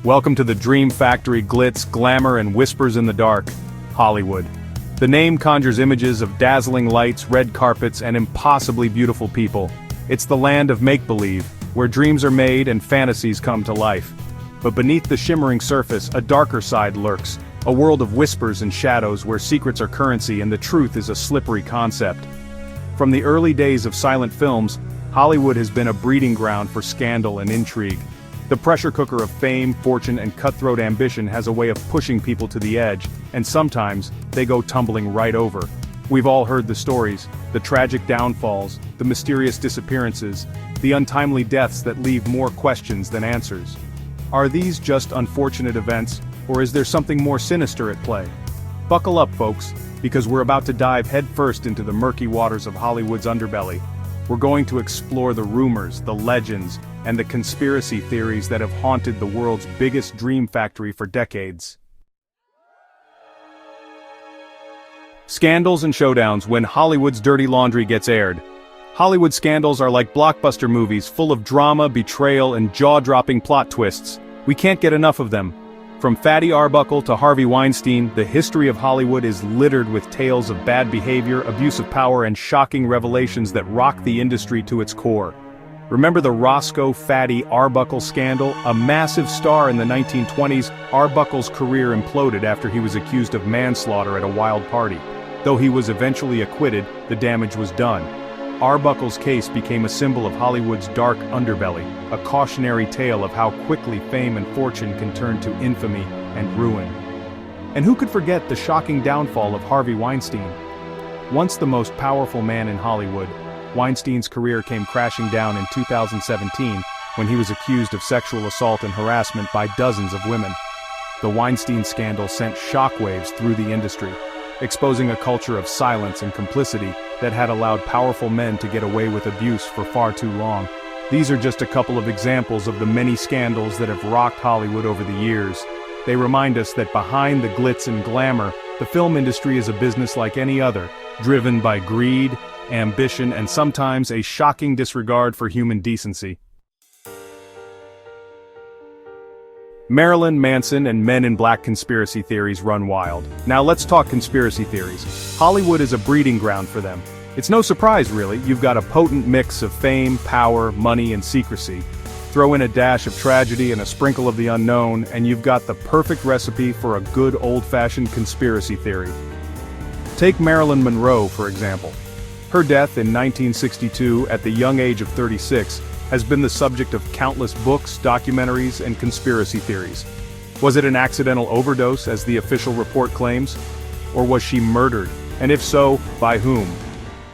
Welcome to the dream factory, glitz, glamour, and whispers in the dark, Hollywood. The name conjures images of dazzling lights, red carpets, and impossibly beautiful people. It's the land of make-believe, where dreams are made and fantasies come to life. But beneath the shimmering surface, a darker side lurks, a world of whispers and shadows where secrets are currency and the truth is a slippery concept. From the early days of silent films, Hollywood has been a breeding ground for scandal and intrigue. The pressure cooker of fame, fortune, and cutthroat ambition has a way of pushing people to the edge, and sometimes, they go tumbling right over. We've all heard the stories, the tragic downfalls, the mysterious disappearances, the untimely deaths that leave more questions than answers. Are these just unfortunate events, or is there something more sinister at play? Buckle up, folks, because we're about to dive headfirst into the murky waters of Hollywood's underbelly. We're going to explore the rumors, the legends, and the conspiracy theories that have haunted the world's biggest dream factory for decades. Scandals and showdowns when Hollywood's dirty laundry gets aired. Hollywood scandals are like blockbuster movies full of drama, betrayal, and jaw-dropping plot twists. We can't get enough of them. From Fatty Arbuckle to Harvey Weinstein, the history of Hollywood is littered with tales of bad behavior, abuse of power, and shocking revelations that rock the industry to its core. Remember the Roscoe Fatty Arbuckle scandal? A massive star in the 1920s, Arbuckle's career imploded after he was accused of manslaughter at a wild party. Though he was eventually acquitted, the damage was done. Arbuckle's case became a symbol of Hollywood's dark underbelly, a cautionary tale of how quickly fame and fortune can turn to infamy and ruin. And who could forget the shocking downfall of Harvey Weinstein? Once the most powerful man in Hollywood, Weinstein's career came crashing down in 2017 when he was accused of sexual assault and harassment by dozens of women. The Weinstein scandal sent shockwaves through the industry, exposing a culture of silence and complicity that had allowed powerful men to get away with abuse for far too long. These are just a couple of examples of the many scandals that have rocked Hollywood over the years. They remind us that behind the glitz and glamour, the film industry is a business like any other, driven by greed, ambition, and sometimes a shocking disregard for human decency. Marilyn Manson and Men in Black conspiracy theories run wild. Now let's talk conspiracy theories. Hollywood is a breeding ground for them. It's no surprise really, you've got a potent mix of fame, power, money, and secrecy. Throw in a dash of tragedy and a sprinkle of the unknown, and you've got the perfect recipe for a good old-fashioned conspiracy theory. Take Marilyn Monroe, for example. Her death in 1962 at the young age of 36 has been the subject of countless books, documentaries, and conspiracy theories. Was it an accidental overdose, as the official report claims? Or was she murdered? And if so, by whom?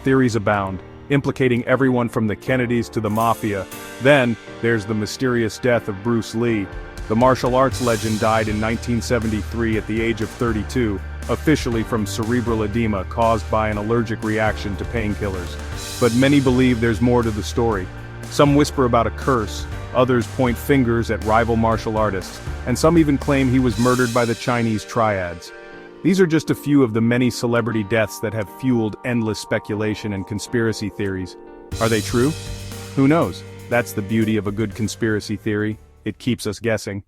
Theories abound, implicating everyone from the Kennedys to the Mafia. Then, there's the mysterious death of Bruce Lee. The martial arts legend died in 1973 at the age of 32, officially from cerebral edema caused by an allergic reaction to painkillers. But many believe there's more to the story. Some whisper about a curse, others point fingers at rival martial artists, and some even claim he was murdered by the Chinese triads. These are just a few of the many celebrity deaths that have fueled endless speculation and conspiracy theories. Are they true? Who knows? That's the beauty of a good conspiracy theory. It keeps us guessing.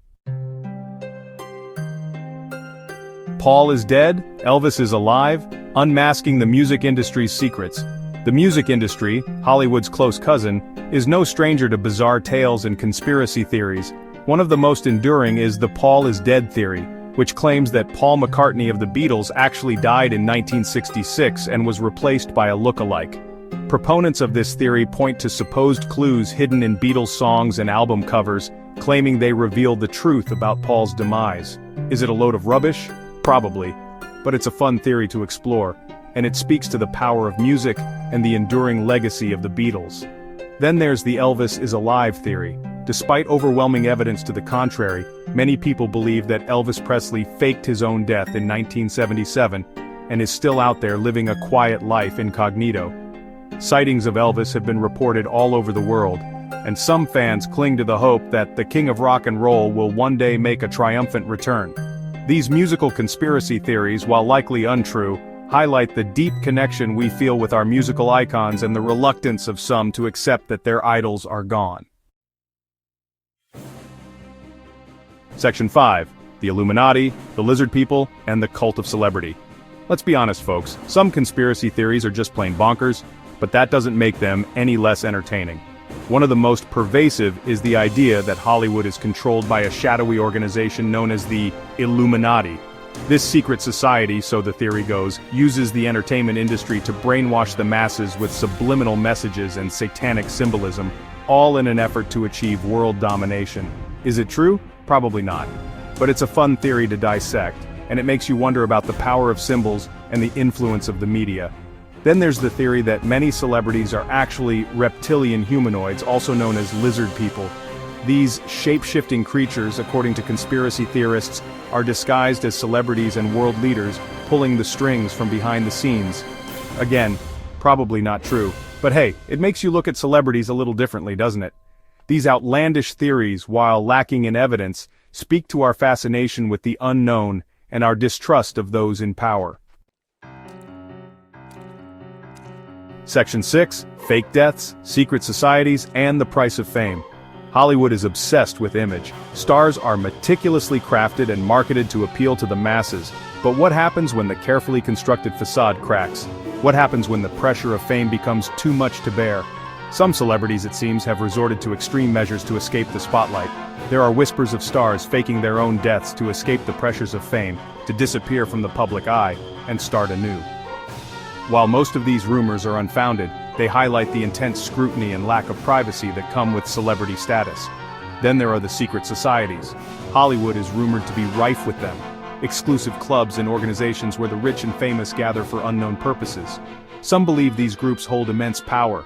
Paul is dead, Elvis is alive, unmasking the music industry's secrets. The music industry, Hollywood's close cousin, is no stranger to bizarre tales and conspiracy theories. One of the most enduring is the Paul is dead theory, which claims that Paul McCartney of the Beatles actually died in 1966 and was replaced by a look-alike. Proponents of this theory point to supposed clues hidden in Beatles songs and album covers, claiming they reveal the truth about Paul's demise. Is it a load of rubbish? Probably. But it's a fun theory to explore, and it speaks to the power of music and the enduring legacy of the Beatles. Then there's the Elvis is alive theory. Despite overwhelming evidence to the contrary, many people believe that Elvis Presley faked his own death in 1977 and is still out there living a quiet life incognito. Sightings of Elvis have been reported all over the world, and some fans cling to the hope that the King of Rock and Roll will one day make a triumphant return. These musical conspiracy theories, while likely untrue, highlight the deep connection we feel with our musical icons and the reluctance of some to accept that their idols are gone. Section 5. The Illuminati, the Lizard People, and the Cult of Celebrity. Let's be honest, folks, some conspiracy theories are just plain bonkers, but that doesn't make them any less entertaining. One of the most pervasive is the idea that Hollywood is controlled by a shadowy organization known as the Illuminati. This secret society, so the theory goes, uses the entertainment industry to brainwash the masses with subliminal messages and satanic symbolism, all in an effort to achieve world domination. Is it true? Probably not. But it's a fun theory to dissect, and it makes you wonder about the power of symbols and the influence of the media. Then there's the theory that many celebrities are actually reptilian humanoids, also known as lizard people. These shape-shifting creatures, according to conspiracy theorists, are disguised as celebrities and world leaders, pulling the strings from behind the scenes. Again, probably not true. But hey, it makes you look at celebrities a little differently, doesn't it? These outlandish theories, while lacking in evidence, speak to our fascination with the unknown and our distrust of those in power. Section 6. Fake deaths, secret societies, and the price of fame. Hollywood is obsessed with image. Stars are meticulously crafted and marketed to appeal to the masses. But what happens when the carefully constructed facade cracks? What happens when the pressure of fame becomes too much to bear? Some celebrities, it seems, have resorted to extreme measures to escape the spotlight. There are whispers of stars faking their own deaths to escape the pressures of fame, to disappear from the public eye, and start anew. While most of these rumors are unfounded, they highlight the intense scrutiny and lack of privacy that come with celebrity status. Then there are the secret societies. Hollywood is rumored to be rife with them. Exclusive clubs and organizations where the rich and famous gather for unknown purposes. Some believe these groups hold immense power,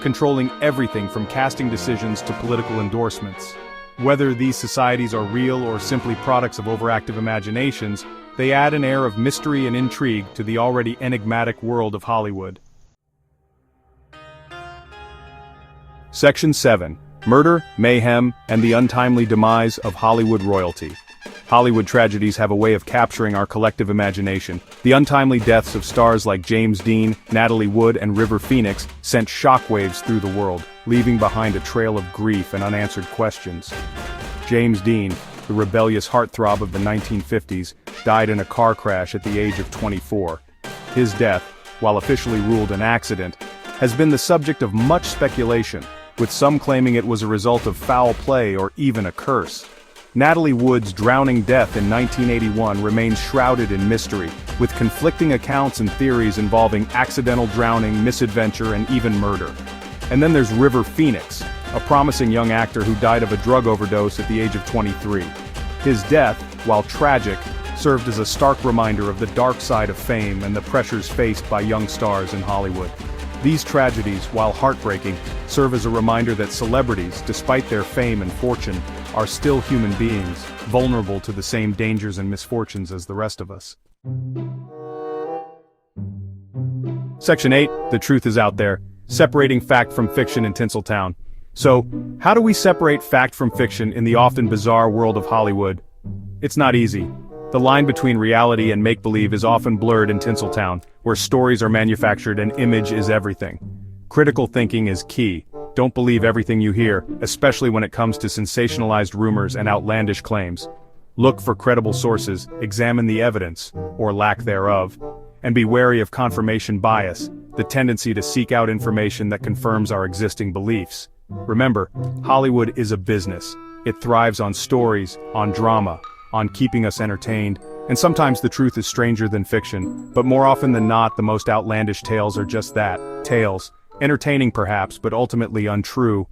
controlling everything from casting decisions to political endorsements. Whether these societies are real or simply products of overactive imaginations, they add an air of mystery and intrigue to the already enigmatic world of Hollywood. Section 7. Murder, mayhem, and the untimely demise of Hollywood royalty. Hollywood tragedies have a way of capturing our collective imagination. The untimely deaths of stars like James Dean, Natalie Wood, and River Phoenix sent shockwaves through the world, leaving behind a trail of grief and unanswered questions. James Dean, the rebellious heartthrob of the 1950s, died in a car crash at the age of 24. His death, while officially ruled an accident, has been the subject of much speculation, with some claiming it was a result of foul play or even a curse. Natalie Wood's drowning death in 1981 remains shrouded in mystery, with conflicting accounts and theories involving accidental drowning, misadventure, and even murder. And then there's River Phoenix, a promising young actor who died of a drug overdose at the age of 23. His death, while tragic, served as a stark reminder of the dark side of fame and the pressures faced by young stars in Hollywood. These tragedies, while heartbreaking, serve as a reminder that celebrities, despite their fame and fortune, are still human beings, vulnerable to the same dangers and misfortunes as the rest of us. Section 8. The truth is out there. Separating fact from fiction in Tinseltown. So, how do we separate fact from fiction in the often bizarre world of Hollywood? It's not easy. The line between reality and make-believe is often blurred in Tinseltown, where stories are manufactured and image is everything. Critical thinking is key. Don't believe everything you hear, especially when it comes to sensationalized rumors and outlandish claims. Look for credible sources, examine the evidence, or lack thereof, and be wary of confirmation bias, the tendency to seek out information that confirms our existing beliefs. Remember, Hollywood is a business. It thrives on stories, on drama, on keeping us entertained, and sometimes the truth is stranger than fiction, but more often than not the most outlandish tales are just that, tales. Entertaining perhaps, but ultimately untrue.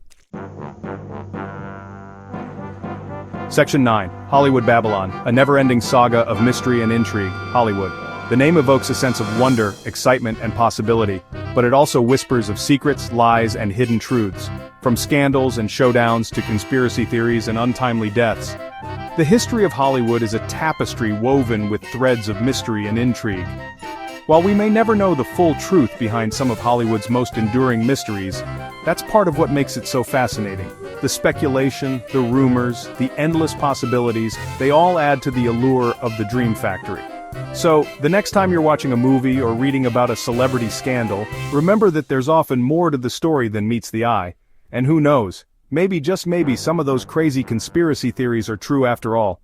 Section 9. Hollywood Babylon, a never-ending saga of mystery and intrigue. Hollywood. The name evokes a sense of wonder, excitement, and possibility, but it also whispers of secrets, lies, and hidden truths. From scandals and showdowns to conspiracy theories and untimely deaths. The history of Hollywood is a tapestry woven with threads of mystery and intrigue. While we may never know the full truth behind some of Hollywood's most enduring mysteries, that's part of what makes it so fascinating. The speculation, the rumors, the endless possibilities, they all add to the allure of the dream factory. So, the next time you're watching a movie or reading about a celebrity scandal, remember that there's often more to the story than meets the eye. And who knows, Maybe just maybe some of those crazy conspiracy theories are true after all.